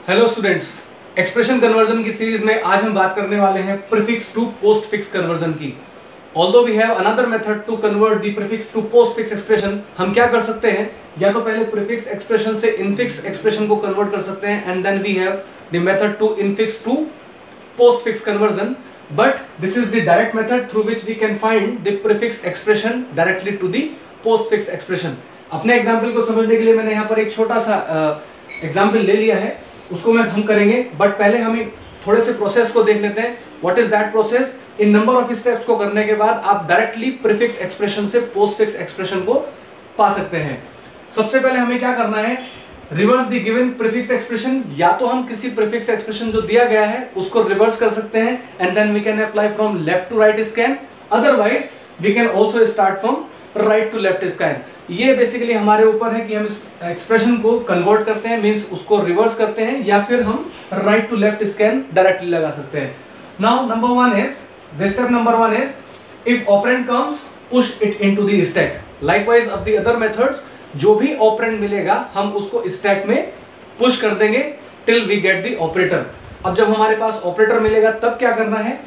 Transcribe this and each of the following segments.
Hello students, expression conversion की series में आज हम बात करने वाले हैं prefix to postfix conversion की। Although we have another method to convert the prefix to postfix expression. हम क्या कर सकते हैं, या तो पहले प्रीफिक्स एक्सप्रेशन से इनफिक्स एक्सप्रेशन को कन्वर्ट कर सकते हैं and then we have the method to infix to postfix conversion, but this is the direct method through which we can find the prefix expression directly to the postfix expression. अपने example को समझने के लिए मैंने यहाँ पर एक छोटा सा एग्जाम्पल ले लिया है, उसको हम करेंगे, बट पहले हम थोड़े से प्रोसेस को देख लेते हैं। What is that process? In number of steps को करने के बाद आप डायरेक्टली प्रीफिक्स एक्सप्रेशन से पोस्ट फिक्स एक्सप्रेशन को पा सकते हैं। सबसे पहले हमें क्या करना है, reverse the given prefix expression. या तो हम किसी प्रीफिक्स एक्सप्रेशन जो दिया गया है उसको रिवर्स कर सकते हैं and then we can apply from left to right scan, otherwise we can also start from right to left scan. ये बेसिकली हमारे ऊपर है कि हम इस एक्सप्रेशन को कन्वर्ट करते हैं, मींस उसको रिवर्स करते हैं, या फिर हम right to left scan directly लगा सकते हैं। Now number one is, this step number one is, if operand comes push it into the stack. Likewise of the other methods, जो भी ऑपरेंड मिलेगा हम उसको स्टैक में पुश कर देंगे till we get the operator. अब जब हमारे पास ऑपरेटर मिलेगा तब क्या करना है,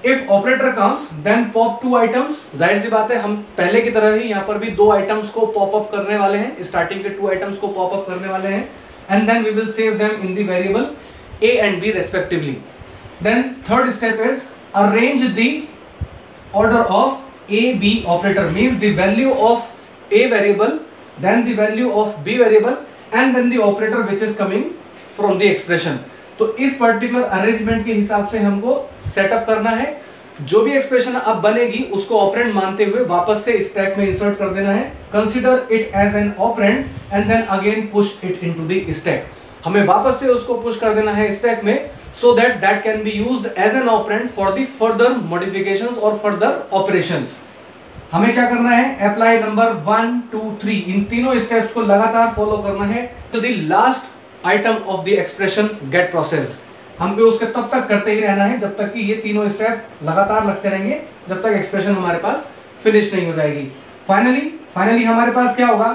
if operator comes then pop two items. जाहिर सी बात है, हम पहले की तरह ही यहाँ पर भी दो आइटम्स को पॉप अप करने वाले हैं, स्टार्टिंग के टू आइटम्स को पॉप अप करने वाले हैं and then we will save them in the variable a and b respectively. Then third step is arrange the order of a b operator, means the value of a variable, then the value of b variable and then the operator which is coming from the expression. तो इस particular arrangement के हिसाब से हमको setup करना है। जो भी एक्सप्रेशन अब बनेगी उसको ऑपरेंड मानते हुए वापस से स्टैक में इंसर्ट कर देना है। Consider it as an operand and then again push it into the stack. हमें वापस से उसको पुश कर देना है स्टैक में, so that that can be used as an operand for the further modifications और फर्दर ऑपरेशंस। हमें क्या करना है, अप्लाई नंबर 1 2 3, इन तीनों स्टेप्स को लगातार फॉलो करना है till the last item of the expression get processed. हमको उसके तब तक करते ही रहना है जब तक कि ये तीनों स्टेप लगातार लगते रहेंगे, जब तक एक्सप्रेशन हमारे पास फिनिश नहीं हो जाएगी। फाइनली हमारे पास क्या होगा,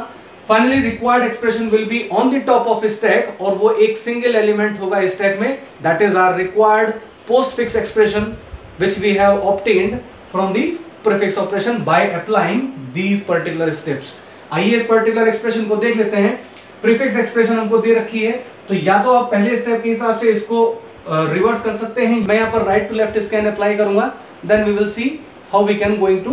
finally required expression will be on the top of stack, और वो एक सिंगल एलिमेंट होगा स्टैक में, that is our required postfix expression which we have obtained from the prefix operation by applying these particular steps. आइए इस particular expression को देख लेते हैं। प्रीफिक्स एक्सप्रेशन हमको दे रखी है, तो या तो आप पहले स्टेप के हिसाब से इसको रिवर्स कर सकते हैं। मैं यहाँ पर right to left scan apply करूंगा, then we will see how we can going to.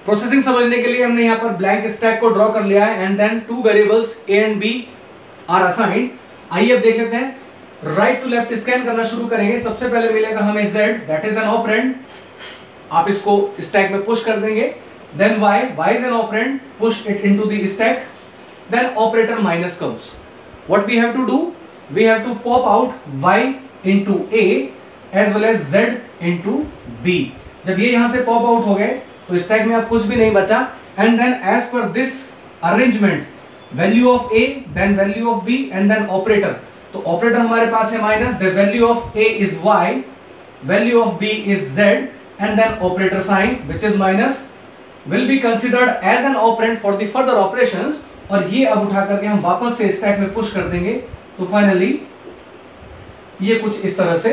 Processing समझने के लिए हमने यहाँ पर ब्लैंक स्टैक को ड्रॉ कर लिया है and then two variables a and b are assigned. आइए अब देख लेते हैं। राइट टू लेफ्ट स्कैन करना शुरू करेंगे। सबसे पहले मिलेगा हमें z, that is an operand, आप इसको स्टैक में पुश कर देंगे। Then y is an operand, push it into the stack. Then operator minus comes. What we have to do? We have to pop out y into a as well as z into b. जब ये यहाँ से pop out हो गए तो stack में अब कुछ भी नहीं बचा, and then as per this arrangement, value of a, then value of b, and then operator. तो operator हमारे पास है minus, the value of a is y, value of b is z, and then operator sign which is minus will be considered as an operand for the further operations. और ये अब उठा करके हम वापस से स्टैक में पुश कर देंगे, तो फाइनली ये कुछ इस तरह से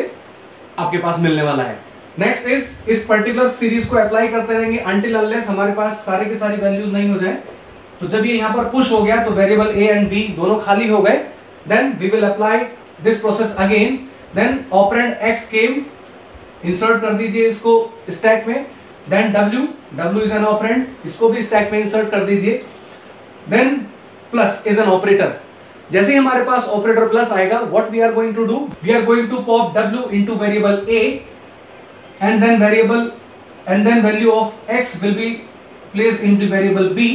आपके पास मिलने वाला है। नेक्स्ट इज, इस पर्टिकुलर सीरीज को अप्लाई करते रहेंगे अनटिल अनलेस हमारे पास सारे के सारी वैल्यूज नहीं हो जाए। तो जब ये यहाँ पर पुश हो गया तो वेरिएबल a एंड b दोनों खाली हो गए, then we will apply this process again. Then operand x came, insert कर दीजिए इसको स्टैक में। Then w is an operand, इसको भी स्टैक में इंसर्ट कर दीजिए। Then plus is an operator. जैसे ही हमारे पास ऑपरेटर प्लस आएगा, what we are going to do? We are going to pop w into variable a and then value of x will be placed into variable b.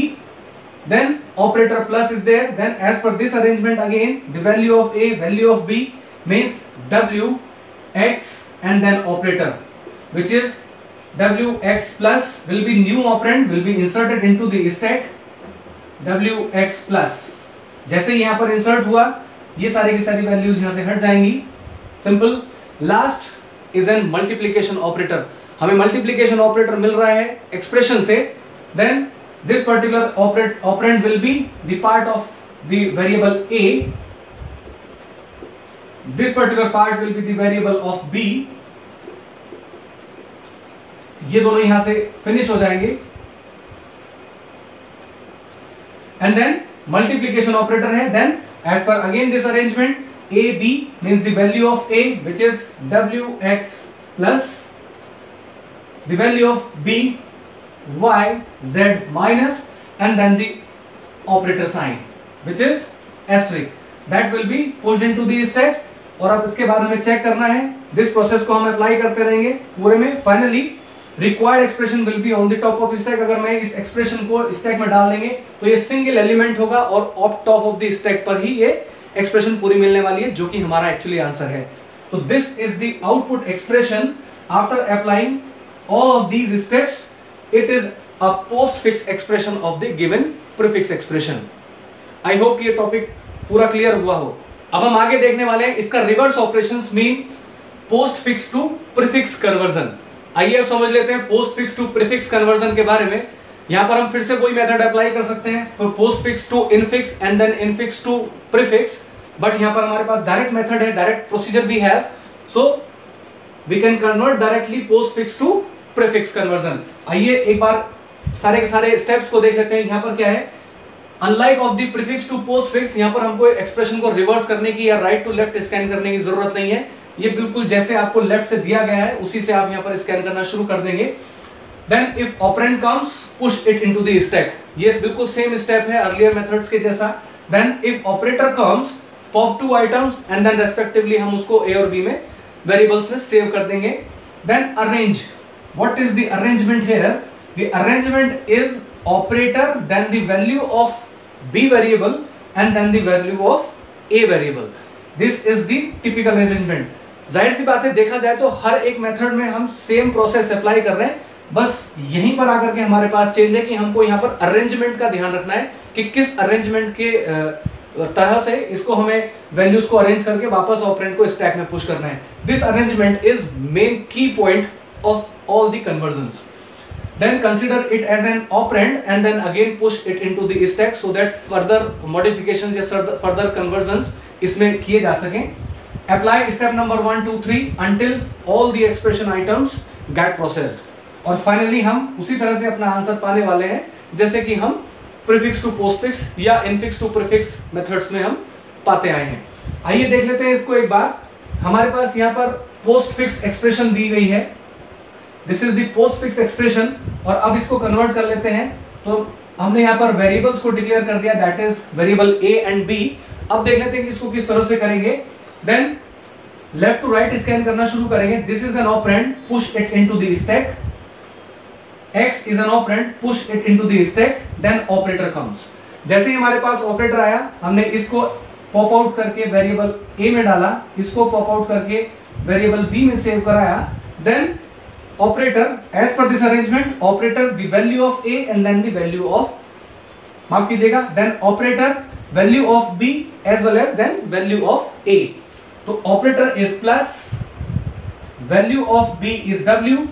Then operator plus is there. Then as per this arrangement again, the value of a, value of b means w, x and then operator, which is w x plus will be new operand, will be inserted into the stack. wx plus जैसे यहाँ पर insert हुआ, ये सारी की सारी values यहाँ से हट जाएंगी। Simple. Last is an multiplication operator. हमें मल्टीप्लीकेशन ऑपरेटर मिल रहा है एक्सप्रेशन से, then this particular operand will be the part of the variable a this particular part will be the variable of B, ये दोनों यहां से फिनिश हो जाएंगे, एंड देन मल्टीप्लीकेशन ऑपरेटर है, then as per again this arrangement a b means the value of a which is wx plus the value of b y z minus and then the operator sign which is asterisk that will be pushed into the stack। और अब इसके बाद हमें check करना है, this process को हम apply करते रहेंगे पूरे में। Finally required expression will be on the top of stack. अगर मैं इस एक्सप्रेशन को स्टैक में डाल देंगे तो ये सिंगल एलिमेंट होगा और of top of the stack पर ही ये एक्सप्रेशन पूरी मिलने वाली है, जो कि हमारा एक्चुअली आंसर है। तो this is the output expression after applying all of these steps. It is a postfix expression of the given prefix expression. I hope ये टॉपिक पूरा क्लियर हुआ हो। अब हम आगे देखने वाले हैं इसका reverse operations means postfix to prefix conversion. आइए अब समझ लेते हैं postfix to prefix conversion के बारे में। यहां पर हम फिर से कोई मेथड अप्लाई कर सकते हैं for postfix to infix and then infix to prefix, but यहां पर हमारे पास डायरेक्ट मेथड है, डायरेक्ट प्रोसीजर भी है, so we can convert directly postfix to prefix conversion. आइए एक बार सारे के सारे स्टेप्स को देख लेते हैं। यहां पर क्या है, unlike of the prefix to postfix, यहां पर हमको एक्सप्रेशन को रिवर्स करने की या राइट टू लेफ्ट स्कैन करने की जरूरत नहीं है। ये बिल्कुल जैसे आपको लेफ्ट से दिया गया है उसी से आप यहां पर स्कैन करना शुरू कर देंगे। Then if operand comes, push it into the stack. ये बिल्कुल सेम स्टेप है अर्लियर मेथड्स के जैसा। Then if operator comes, pop two items and then respectively हम उसको A और B में वेरिएबल्स में सेव कर देंगे। Then arrange. What is the arrangement here? The arrangement is operator then the value of B variable and then the value of A variable. This is the typical arrangement. जाहिर सी बात है, देखा जाए तो हर एक मेथड में हम सेम प्रोसेस अप्लाई कर रहे हैं, बस यहीं पर आकर के हमारे पास चेंज है कि हमको यहाँ पर अरेंजमेंट का ध्यान रखना है कि किस अरेंजमेंट के तरह से इसको हमें वैल्यूज को अरेंज करके वापस ऑपरेंड को स्टैक में पुश करना है। This arrangement is main key point of all the conversions. Then consider it as an operand and then again push it into the stack so that further modifications या further conversions इसमें किए जा सकें। Apply step number 1 2 3 until all the expression items get processed. और finally हम उसी तरह से अपना आंसर पाने वाले हैं जैसे कि हम प्रीफिक्स टू पोस्टफिक्स या इनफिक्स टू प्रीफिक्स मेथड्स में हम पाते आए हैं। आइए देख लेते हैं इसको एक बार। हमारे पास यहाँ पर पोस्टफिक्स एक्सप्रेशन दी गई है, this is the postfix expression. और अब इसको कन्वर्ट कर लेते हैं। तो हमने यहाँ पर वेरिएबल्स को डिक्लेयर कर दिया, that is variable A and B. अब देख लेते हैं कि इसको किस तरह से करेंगे। Then left to right scan करना शुरू करेंगे। This is an operand, push it into the stack. X is an operand, push it into the stack, then operator comes। जैसे ही हमारे पास ऑपरेटर आया, हमने इसको पॉप आउट करके वेरिएबल A में डाला, इसको पॉप आउट करके वेरिएबल B में सेव कराया। Then operator as per this arrangement, operator the value of A and then the value of, माफ कीजिएगा, then operator value of B as well as then value of A। तो operator is plus, value of B is W,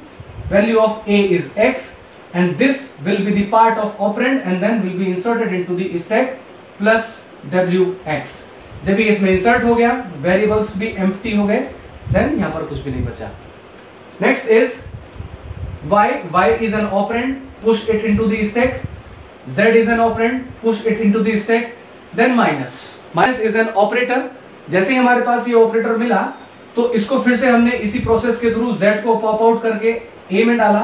value of A is X, and this will be the part of operand and then will be inserted into the stack plus WX। जब ये इसमें insert हो गया, variables भी empty हो गए, then यहाँ पर कुछ भी नहीं बचा। Next is Y is an operand, push it into the stack। Z is an operand, push it into the stack। then minus is an operator। जैसे ही हमारे पास ये ऑपरेटर मिला तो इसको फिर से हमने इसी प्रोसेस के थ्रू Z को पॉप आउट करके A में डाला,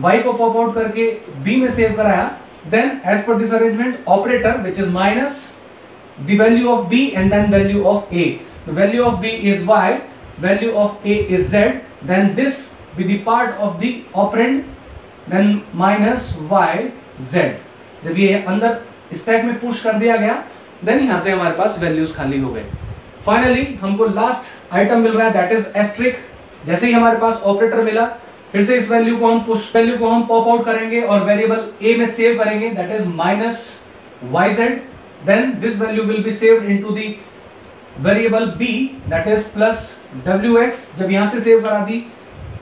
Y को पॉप आउट करके B में सेव कराया। Then as per this arrangement, operator which is minus the value of B and then value of A। The value of B is Y, value of A is Z, then this be the part of the operand, then minus Y Z। जब ये अंदर stack में push कर दिया गया, then यहाँ से हमारे पास वैल्यूज खाली हो गए। फाइनली हमको लास्ट आइटम मिल रहा है, दैट इज एस्ट्रिक। जैसे ही हमारे पास ऑपरेटर मिला, फिर से इस वैल्यू को हम वैल्यू को हम पॉप आउट करेंगे और वेरिएबल A में सेव करेंगे, that is minus YZ। Then this value will be saved into the variable B, that is plus WX। जब यहां से सेव करा दी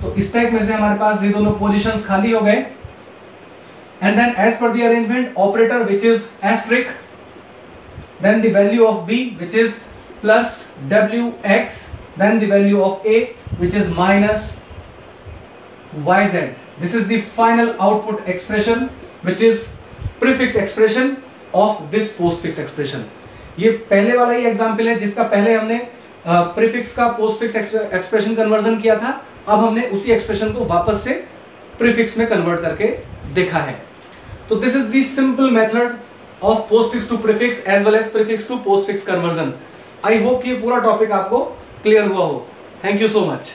तो स्टैक में से हमारे पास ये दोनों पोजीशंस खाली हो गए। And then as per the arrangement, operator which is asterisk, then the value of B which is plus wx, then the value of a, which is minus yz. This is the final output expression, which is prefix expression of this postfix expression. ये पहले वाला ही example है जिसका पहले हमने prefix का postfix expression conversion किया था. अब हमने उसी एक्सप्रेशन को वापस से प्रीफिक्स में कन्वर्ट करके देखा है. तो this is the simple method of postfix to prefix as well as prefix to postfix conversion. I hope कि ये पूरा टॉपिक आपको क्लियर हुआ हो. Thank you so much.